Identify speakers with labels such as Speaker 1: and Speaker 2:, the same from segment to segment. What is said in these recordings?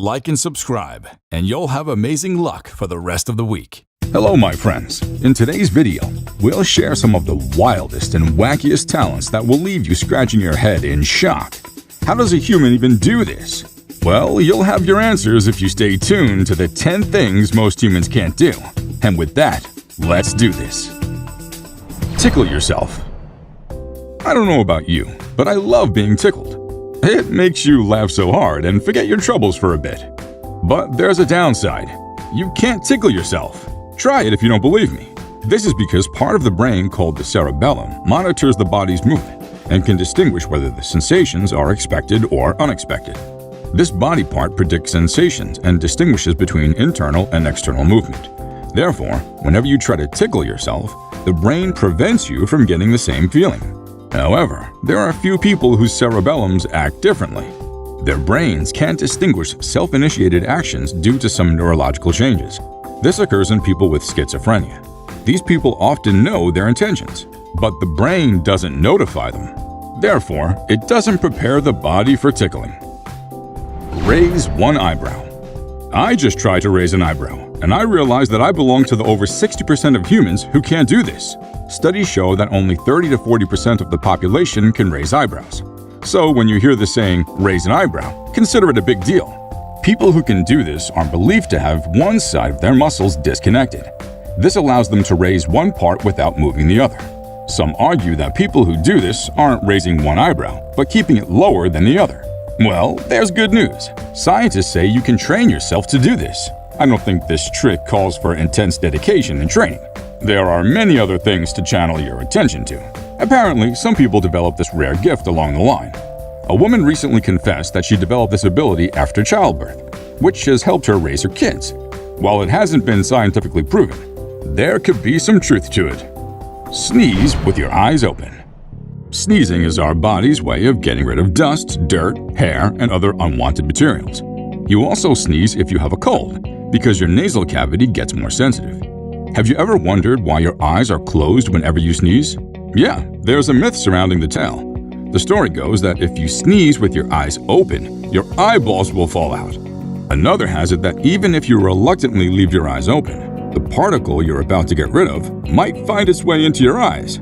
Speaker 1: like, and subscribe, and you'll have amazing luck for the rest of the week.
Speaker 2: Hello, my friends. In today's video, we'll share some of the wildest and wackiest talents that will leave you scratching your head in shock. How does a human even do this? Well, you'll have your answers if you stay tuned to the 10 things most humans can't do. And with that, let's do this. Tickle yourself. I don't know about you, but I love being tickled. It makes you laugh so hard and forget your troubles for a bit. But there's a downside. You can't tickle yourself. Try it if you don't believe me. This is because part of the brain called the cerebellum monitors the body's movement and can distinguish whether the sensations are expected or unexpected. This body part predicts sensations and distinguishes between internal and external movement. Therefore, whenever you try to tickle yourself, the brain prevents you from getting the same feeling. However, there are a few people whose cerebellums act differently. Their brains can't distinguish self-initiated actions due to some neurological changes. This occurs in people with schizophrenia. These people often know their intentions, but the brain doesn't notify them. Therefore, it doesn't prepare the body for tickling. Raise one eyebrow. I just tried to raise an eyebrow, and I realized that I belong to the over 60% of humans who can't do this. Studies show that only 30 to 40% of the population can raise eyebrows. So when you hear the saying, raise an eyebrow, consider it a big deal. People who can do this are believed to have one side of their muscles disconnected. This allows them to raise one part without moving the other. Some argue that people who do this aren't raising one eyebrow, but keeping it lower than the other. Well, there's good news. Scientists say you can train yourself to do this. I don't think this trick calls for intense dedication and training. There are many other things to channel your attention to. Apparently, some people develop this rare gift along the line. A woman recently confessed that she developed this ability after childbirth, which has helped her raise her kids. While it hasn't been scientifically proven, there could be some truth to it. Sneeze with your eyes open. Sneezing is our body's way of getting rid of dust, dirt, hair, and other unwanted materials. You also sneeze if you have a cold, because your nasal cavity gets more sensitive. Have you ever wondered why your eyes are closed whenever you sneeze? Yeah, there's a myth surrounding the tale. The story goes that if you sneeze with your eyes open, your eyeballs will fall out. Another has it that even if you reluctantly leave your eyes open, the particle you're about to get rid of might find its way into your eyes.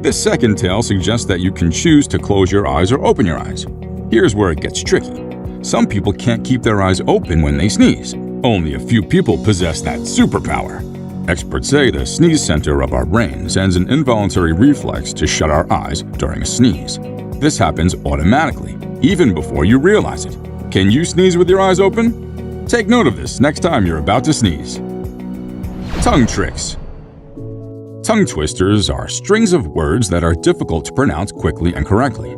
Speaker 2: This second tale suggests that you can choose to close your eyes or open your eyes. Here's where it gets tricky. Some people can't keep their eyes open when they sneeze. Only a few people possess that superpower. Experts say the sneeze center of our brain sends an involuntary reflex to shut our eyes during a sneeze. This happens automatically, even before you realize it. Can you sneeze with your eyes open? Take note of this next time you're about to sneeze. Tongue tricks. Tongue twisters are strings of words that are difficult to pronounce quickly and correctly.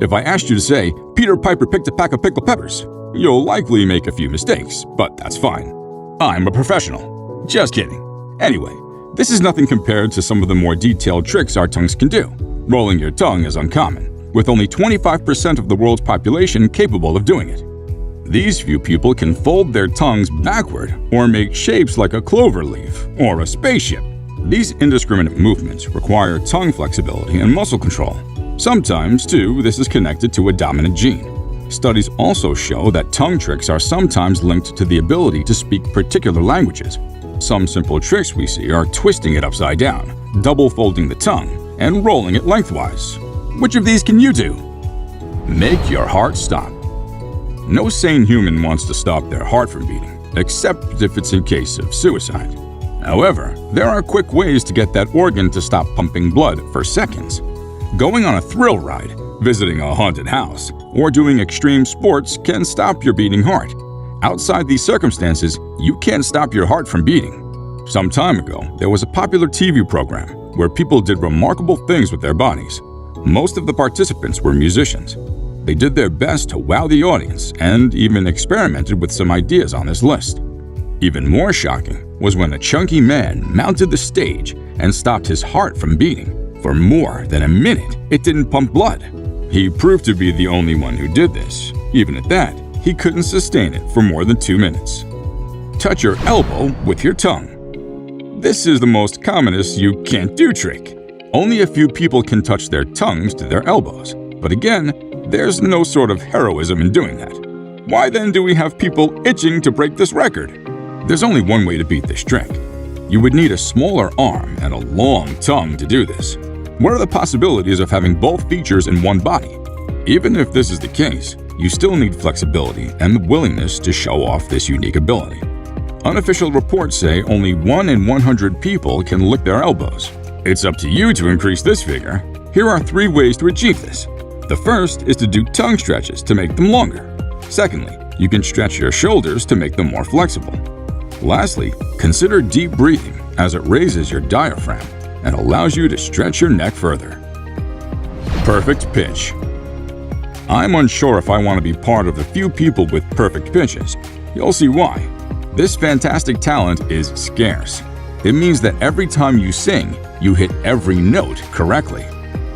Speaker 2: If I asked you to say, Peter Piper picked a pack of pickled peppers, you'll likely make a few mistakes, but that's fine. I'm a professional. Just kidding. Anyway, this is nothing compared to some of the more detailed tricks our tongues can do. Rolling your tongue is uncommon, with only 25% of the world's population capable of doing it. These few people can fold their tongues backward or make shapes like a clover leaf or a spaceship. These indiscriminate movements require tongue flexibility and muscle control. Sometimes, too, this is connected to a dominant gene. Studies also show that tongue tricks are sometimes linked to the ability to speak particular languages. Some simple tricks we see are twisting it upside down, double folding the tongue, and rolling it lengthwise. Which of these can you do? Make your heart stop. No sane human wants to stop their heart from beating, except if it's in case of suicide. However, there are quick ways to get that organ to stop pumping blood for seconds. Going on a thrill ride, visiting a haunted house, or doing extreme sports can stop your beating heart. Outside these circumstances, you can't stop your heart from beating. Some time ago, there was a popular TV program where people did remarkable things with their bodies. Most of the participants were musicians. They did their best to wow the audience and even experimented with some ideas on this list. Even more shocking was when a chunky man mounted the stage and stopped his heart from beating. For more than a minute, it didn't pump blood. He proved to be the only one who did this. Even at that, he couldn't sustain it for more than 2 minutes. Touch your elbow with your tongue. This is the most commonest you can't do trick. Only a few people can touch their tongues to their elbows, but again, there's no sort of heroism in doing that. Why then do we have people itching to break this record? There's only one way to beat this trick. You would need a smaller arm and a long tongue to do this. What are the possibilities of having both features in one body? Even if this is the case, you still need flexibility and the willingness to show off this unique ability. Unofficial reports say only 1 in 100 people can lick their elbows. It's up to you to increase this figure. Here are 3 ways to achieve this. The first is to do tongue stretches to make them longer. Secondly, you can stretch your shoulders to make them more flexible. Lastly, consider deep breathing as it raises your diaphragm and allows you to stretch your neck further. Perfect pitch. I'm unsure if I want to be part of the few people with perfect pitches. You'll see why. This fantastic talent is scarce. It means that every time you sing, you hit every note correctly.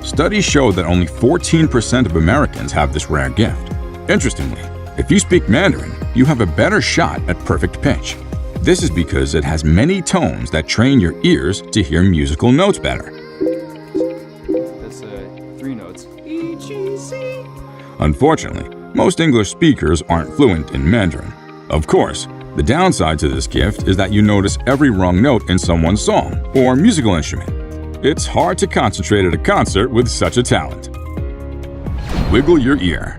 Speaker 2: Studies show that only 14% of Americans have this rare gift. Interestingly, if you speak Mandarin, you have a better shot at perfect pitch. This is because it has many tones that train your ears to hear musical notes better.
Speaker 3: That's 3 notes. E, G, C.
Speaker 2: Unfortunately, most English speakers aren't fluent in Mandarin. Of course, the downside to this gift is that you notice every wrong note in someone's song or musical instrument. It's hard to concentrate at a concert with such a talent. Wiggle your ear.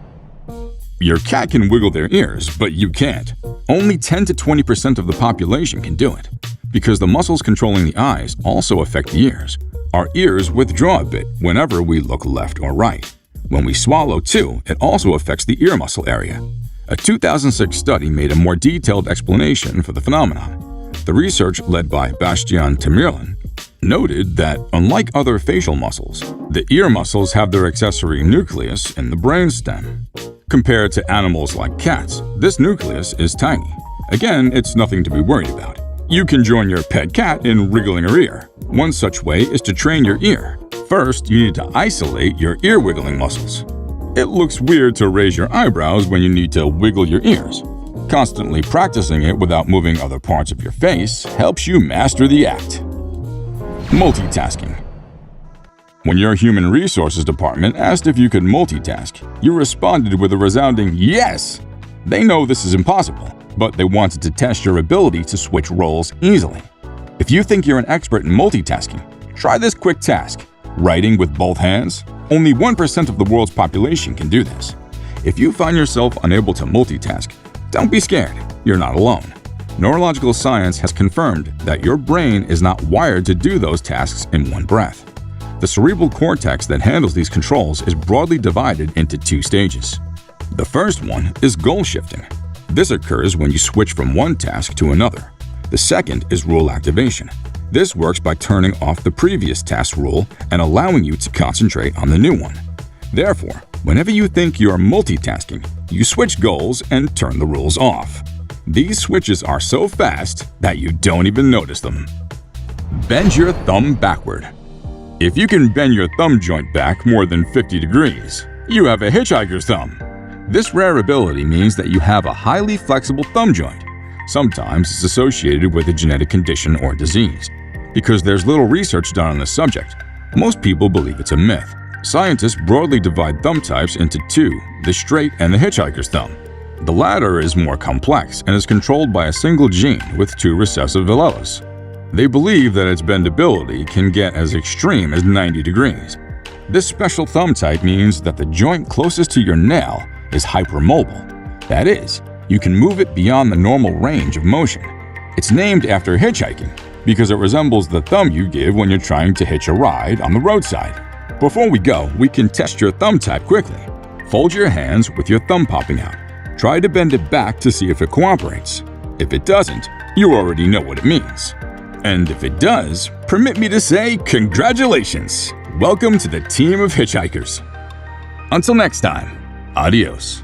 Speaker 2: Your cat can wiggle their ears, but you can't. Only 10 to 20% of the population can do it, because the muscles controlling the eyes also affect the ears. Our ears withdraw a bit whenever we look left or right. When we swallow too, it also affects the ear muscle area. A 2006 study made a more detailed explanation for the phenomenon. The research, led by Bastian Tamerlan, noted that, unlike other facial muscles, the ear muscles have their accessory nucleus in the brainstem. Compared to animals like cats, this nucleus is tiny. Again, it's nothing to be worried about. You can join your pet cat in wriggling her ear. One such way is to train your ear. First, you need to isolate your ear wiggling muscles. It looks weird to raise your eyebrows when you need to wiggle your ears. Constantly practicing it without moving other parts of your face helps you master the act. Multitasking. When your human resources department asked if you could multitask, you responded with a resounding yes. They know this is impossible, but they wanted to test your ability to switch roles easily. If you think you're an expert in multitasking, try this quick task. Writing with both hands? Only 1% of the world's population can do this. If you find yourself unable to multitask, don't be scared. You're not alone. Neurological science has confirmed that your brain is not wired to do those tasks in one breath. The cerebral cortex that handles these controls is broadly divided into 2 stages. The first one is goal shifting. This occurs when you switch from one task to another. The second is rule activation. This works by turning off the previous task's rule and allowing you to concentrate on the new one. Therefore, whenever you think you're multitasking, you switch goals and turn the rules off. These switches are so fast that you don't even notice them. Bend your thumb backward. If you can bend your thumb joint back more than 50 degrees, you have a hitchhiker's thumb. This rare ability means that you have a highly flexible thumb joint. Sometimes it's associated with a genetic condition or disease. Because there's little research done on this subject, most people believe it's a myth. Scientists broadly divide thumb types into 2, the straight and the hitchhiker's thumb. The latter is more complex and is controlled by a single gene with 2 recessive alleles. They believe that its bendability can get as extreme as 90 degrees. This special thumb type means that the joint closest to your nail is hypermobile. That is, you can move it beyond the normal range of motion. It's named after hitchhiking because it resembles the thumb you give when you're trying to hitch a ride on the roadside. Before we go, we can test your thumb type quickly. Fold your hands with your thumb popping out. Try to bend it back to see if it cooperates. If it doesn't, you already know what it means. And if it does, permit me to say congratulations! Welcome to the team of hitchhikers. Until next time, adios.